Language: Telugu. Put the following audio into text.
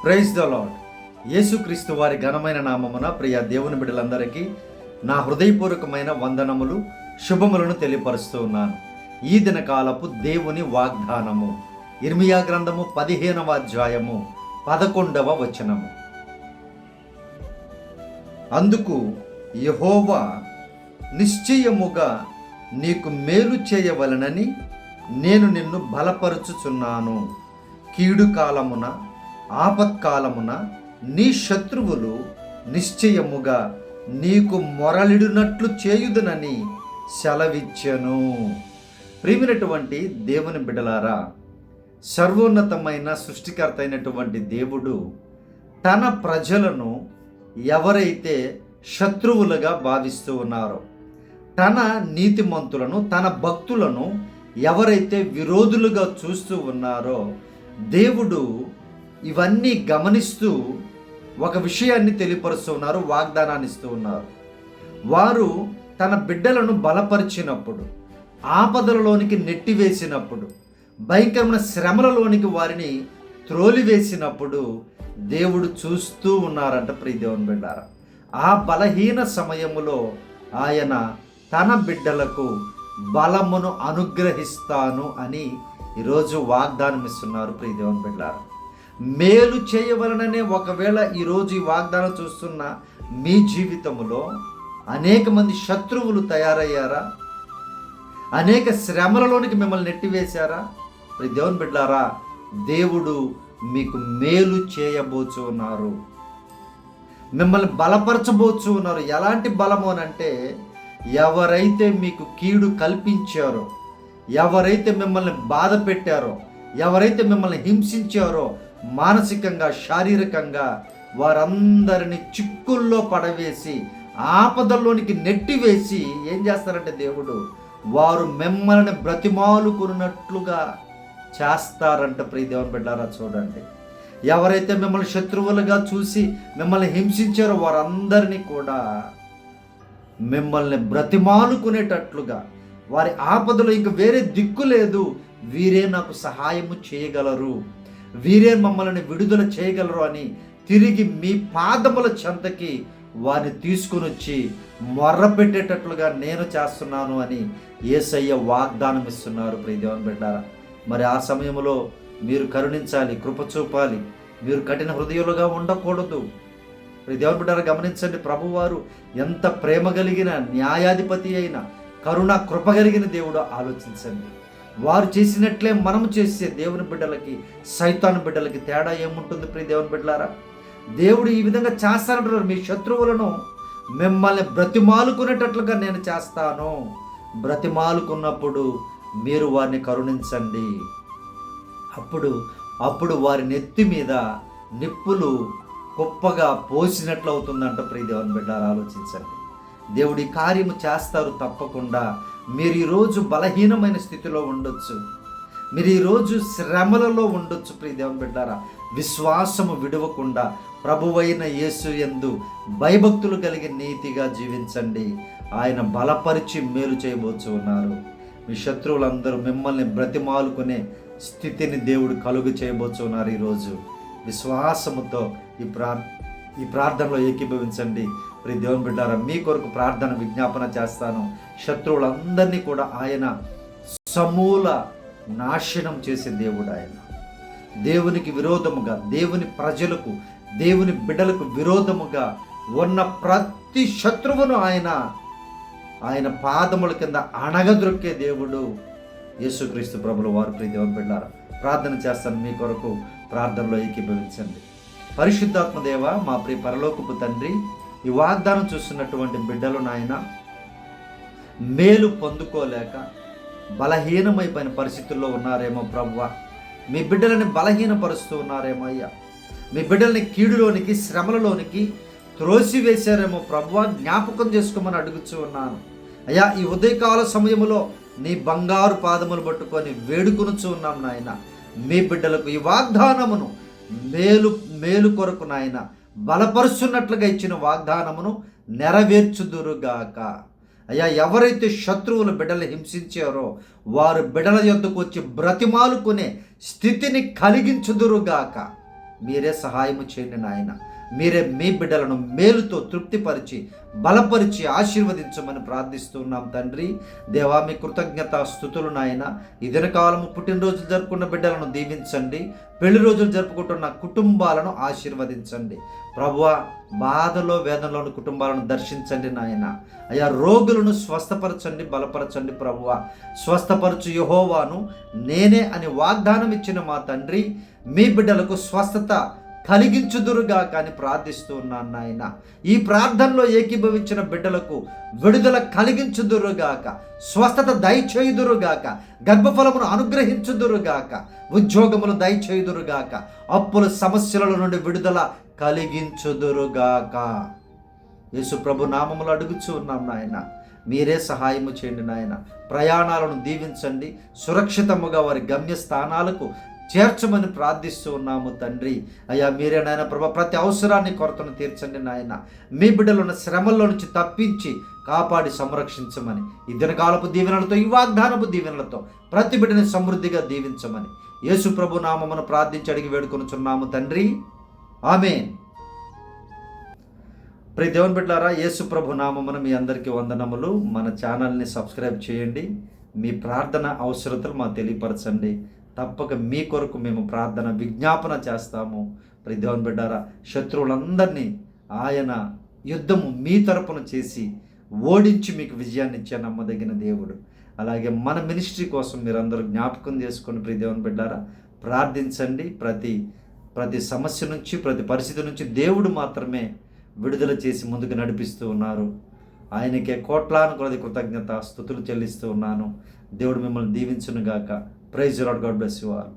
Praise the lord. యేసుక్రీస్తు వారి ఘనమైన నామమున ప్రియ దేవుని బిడ్డలందరికీ నా హృదయపూర్వకమైన వందనములు, శుభములను తెలియపరుస్తూ ఉన్నాను. ఈ దినకాలపు దేవుని వాగ్దానము ఇర్మియా గ్రంథము 15వ అధ్యాయము 11వ వచనము. అందుకు యెహోవా, నిశ్చయముగా నీకు మేలు చేయవలనని నేను నిన్ను బలపరుచుచున్నాను. కీడు కాలమున, ఆపత్కాలమున నీ శత్రువులు నిశ్చయముగా నీకు మొరలిడునట్లు చేయుదునని సెలవిచ్చెను. ప్రియమైనటువంటి దేవుని బిడ్డలారా, సర్వోన్నతమైన సృష్టికర్త అయినటువంటి దేవుడు తన ప్రజలను ఎవరైతే శత్రువులుగా భావిస్తూ ఉన్నారో, తన నీతిమంతులను, తన భక్తులను ఎవరైతే విరోధులుగా చూస్తూ ఉన్నారో, దేవుడు ఇవన్నీ గమనిస్తూ ఒక విషయాన్ని తెలియపరుస్తూ ఉన్నారు, వాగ్దానాన్ని ఇస్తూ ఉన్నారు. వారు తన బిడ్డలను బలపరిచినప్పుడు, ఆపదలలోనికి నెట్టివేసినప్పుడు, భయంకరమైన శ్రమలలోనికి వారిని త్రోలివేసినప్పుడు దేవుడు చూస్తూ ఉన్నారంట. ప్రియ దేవుని బిడ్డారా, ఆ బలహీన సమయములో ఆయన తన బిడ్డలకు బలమును అనుగ్రహిస్తాను అని ఈరోజు వాగ్దానం ఇస్తున్నారు. ప్రియ దేవుని బిడ్డలారా, మేలు చేయవలననే ఒకవేళ ఈరోజు ఈ వాగ్దానం చూస్తున్న మీ జీవితంలో అనేక మంది శత్రువులు తయారయ్యారా? అనేక శ్రమలలోనికి మిమ్మల్ని నెట్టివేశారా? ప్రియ దేవుని బిడ్డలారా, దేవుడు మీకు మేలు చేయబోచు ఉన్నారు, మిమ్మల్ని బలపరచబోచు ఉన్నారు. ఎలాంటి బలము అనంటే, ఎవరైతే మీకు కీడు కల్పించారో, ఎవరైతే మిమ్మల్ని బాధ పెట్టారో, ఎవరైతే మిమ్మల్ని హింసించారో మానసికంగా, శారీరకంగా, వారందరిని చిక్కుల్లో పడవేసి, ఆపదల్లోనికి నెట్టివేసి ఏం చేస్తారంటే దేవుడు, వారు మిమ్మల్ని బ్రతిమాలుకున్నట్లుగా చేస్తారంట. ప్రియ దేవుని బిడ్డారా, చూడండి, ఎవరైతే మిమ్మల్ని శత్రువులుగా చూసి మిమ్మల్ని హింసించారో వారందరినీ కూడా మిమ్మల్ని బ్రతిమాలుకునేటట్లుగా, వారి ఆపదలో ఇంక వేరే దిక్కు లేదు, వీరే నాకు సహాయము చేయగలరు, వీరే మమ్మల్ని విడుదల చేయగలరు అని తిరిగి మీ పాదముల చెంతకి వారిని తీసుకుని వచ్చి మొర్ర పెట్టేటట్లుగా నేను చేస్తున్నాను అని యేసయ్య వాగ్దానం ఇస్తున్నారు. ప్రియ దేవుని బిడ్డారా, మరి ఆ సమయంలో మీరు కరుణించాలి, కృప చూపాలి, మీరు కఠిన హృదయులుగా ఉండకూడదు. ప్రియ దేవుని బిడ్డారా, గమనించండి, ప్రభువారు ఎంత ప్రేమ కలిగిన న్యాయాధిపతి అయిన, కరుణ కృప కలిగిన దేవుడు. ఆలోచించండి, వారు చేసినట్లే మనము చేసే దేవుని బిడ్డలకి, సైతాను బిడ్డలకి తేడా ఏముంటుంది? ప్రియ దేవుని బిడ్డలారా, దేవుడు ఈ విధంగా చేస్తానంటున్నారు. మీ శత్రువులను మిమ్మల్ని బ్రతిమాలుకునేటట్లుగా నేను చేస్తాను. బ్రతిమాలుకున్నప్పుడు మీరు వారిని కరుణించండి. అప్పుడు వారి నెత్తి మీద నిప్పులు కుప్పగా పోసినట్లు అవుతుందంట. ప్రియ దేవుని బిడ్డలారా, ఆలోచించండి, దేవుడి కార్యము చేస్తారు తప్పకుండా. మీరు ఈరోజు బలహీనమైన స్థితిలో ఉండొచ్చు, మీరు ఈరోజు శ్రమలలో ఉండొచ్చు. ప్రియ దేవుని బిడ్డారా, విశ్వాసము విడవకుండా ప్రభువైన యేసు యందు భయభక్తులు కలిగి నీతిగా జీవించండి. ఆయన బలపరిచి మేలు చేయబోచు ఉన్నారు. మీ శత్రువులందరూ మిమ్మల్ని బ్రతిమాలుకునే స్థితిని దేవుడు కలుగు చేయబోచు ఉన్నారు. ఈరోజు విశ్వాసముతో ఈ ప్రార్థనలో ఏకీభవించండి. ప్రియ దేవుని బిడ్డారా, మీ కొరకు ప్రార్థన విజ్ఞాపన చేస్తాను. శత్రువులందరినీ కూడా ఆయన సమూల నాశనం చేసే దేవుడు. ఆయన దేవునికి విరోధముగా, దేవుని ప్రజలకు, దేవుని బిడ్డలకు విరోధముగా ఉన్న ప్రతి శత్రువును ఆయన పాదముల కింద అణగద్రొక్కే దేవుడు యేసుక్రీస్తు ప్రభుల వారు. ప్రియ దేవుని బిడ్డారా, ప్రార్థన చేస్తాను, మీ కొరకు ప్రార్థనలో ఏకీభవించండి. పరిశుద్ధాత్మ దేవ, మా ప్రియ పరలోకపు తండ్రి, ఈ వాగ్దానం చూస్తున్నటువంటి బిడ్డలు నాయన మేలు పొందుకోలేక బలహీనమైపోయిన పరిస్థితుల్లో ఉన్నారేమో ప్రభువా, మీ బిడ్డలని బలహీనపరుస్తూ ఉన్నారేమో అయ్యా, మీ బిడ్డల్ని కీడులోనికి, శ్రమలలోనికి త్రోసివేశారేమో ప్రభువా, జ్ఞాపకం చేసుకోమని అడుగుతూ ఉన్నాను అయ్యా. ఈ ఉదయకాల సమయంలో నీ బంగారు పాదములు పట్టుకొని వేడుకొనుచూ ఉన్నాం నాయన. మీ బిడ్డలకు ఈ వాగ్దానమును మేలు కొరకు నాయన బలపరుచున్నట్లుగా ఇచ్చిన వాగ్దానమును నెరవేర్చుదురుగాక. అయ్యా, ఎవరైతే శత్రువులు బిడ్డలు హింసించారో వారు బిడ్డల యొద్దకు వచ్చి బ్రతిమాలుకునే స్థితిని కలిగించుదురుగాక. మీరే సహాయము చేయండి నాయన. మీరే మీ బిడ్డలను మేలుతో తృప్తిపరిచి బలపరిచి ఆశీర్వదించమని ప్రార్థిస్తున్నాం తండ్రి. దేవా, మీ కృతజ్ఞత స్థుతులు నాయన. ఈ దినకాలము పుట్టినరోజులు జరుపుకున్న బిడ్డలను దీవించండి. పెళ్లి రోజులు జరుపుకుంటున్న కుటుంబాలను ఆశీర్వదించండి ప్రభువా. బాధలో వేదనలోని కుటుంబాలను దర్శించండి నాయన. అయా, రోగులను స్వస్థపరచండి, బలపరచండి ప్రభువా. స్వస్థపరచు యెహోవాను నేనే అని వాగ్దానం ఇచ్చిన మా తండ్రి, మీ బిడ్డలకు స్వస్థత కలిగించుదురుగా కానీ ప్రార్థిస్తూ ఉన్నాను నాయన. ఈ ప్రార్థనలో ఏకీభవించిన బిడ్డలకు విడుదల కలిగించుదురుగాక, స్వస్థత దయచేయుదురుగాక, గర్భఫలమును అనుగ్రహించుదురుగాక, ఉద్యోగములు దయచేయుదురుగాక, అప్పుల సమస్యల నుండి విడుదల కలిగించుదురుగాక. యేసు ప్రభు నామములు అడుగుచూ ఉన్నాం నాయన. మీరే సహాయము చేయండి నాయన. ప్రయాణాలను దీవించండి, సురక్షితముగా వారి గమ్యస్థానాలకు చేర్చమని ప్రార్థిస్తూ ఉన్నాము తండ్రి. అయ్యా, మీరే నాయన ప్రభా, ప్రతి అవసరాన్ని కొరతను తీర్చండి నాయన. మీ బిడ్డలున్న శ్రమల్లో నుంచి తప్పించి కాపాడి సంరక్షించమని ఈ దినకాలపు దీవెనలతో, ఈ వాగ్దానపు దీవెనలతో ప్రతి బిడ్డని సమృద్ధిగా దీవించమని యేసు ప్రభు నామమును ప్రార్థించి అడిగి వేడుకొనుచున్నాము తండ్రి. ఆమేన్. ప్రియ దేవుని బిడ్డలారా, యేసు ప్రభు నామమున మీ అందరికీ వందనములు. మన ఛానల్ని సబ్స్క్రైబ్ చేయండి. మీ ప్రార్థన అవసరతలు మాకు తెలియపరచండి. తప్పక మీ కొరకు మేము ప్రార్థన విజ్ఞాపన చేస్తాము. ప్రియ దేవుని బిడ్డలారా, శత్రువులందరినీ ఆయన యుద్ధము మీ తరపున చేసి ఓడించి మీకు విజయాన్ని ఇచ్చే నమ్మదగిన దేవుడు. అలాగే మన మినిస్ట్రీ కోసం మీరందరూ జ్ఞాపకం చేసుకొని ప్రియ దేవుని బిడ్డలారా ప్రార్థించండి. ప్రతి సమస్య నుంచి, ప్రతి పరిస్థితి నుంచి దేవుడు మాత్రమే విడుదల చేసి ముందుకు నడిపిస్తూ ఉన్నారు. ఆయనకే కోట్లాను కొలది కృతజ్ఞత స్తుతులు చెల్లిస్తూ ఉన్నాను. దేవుడు మిమ్మల్ని దీవించునుగాక. Praise the Lord. God bless you all.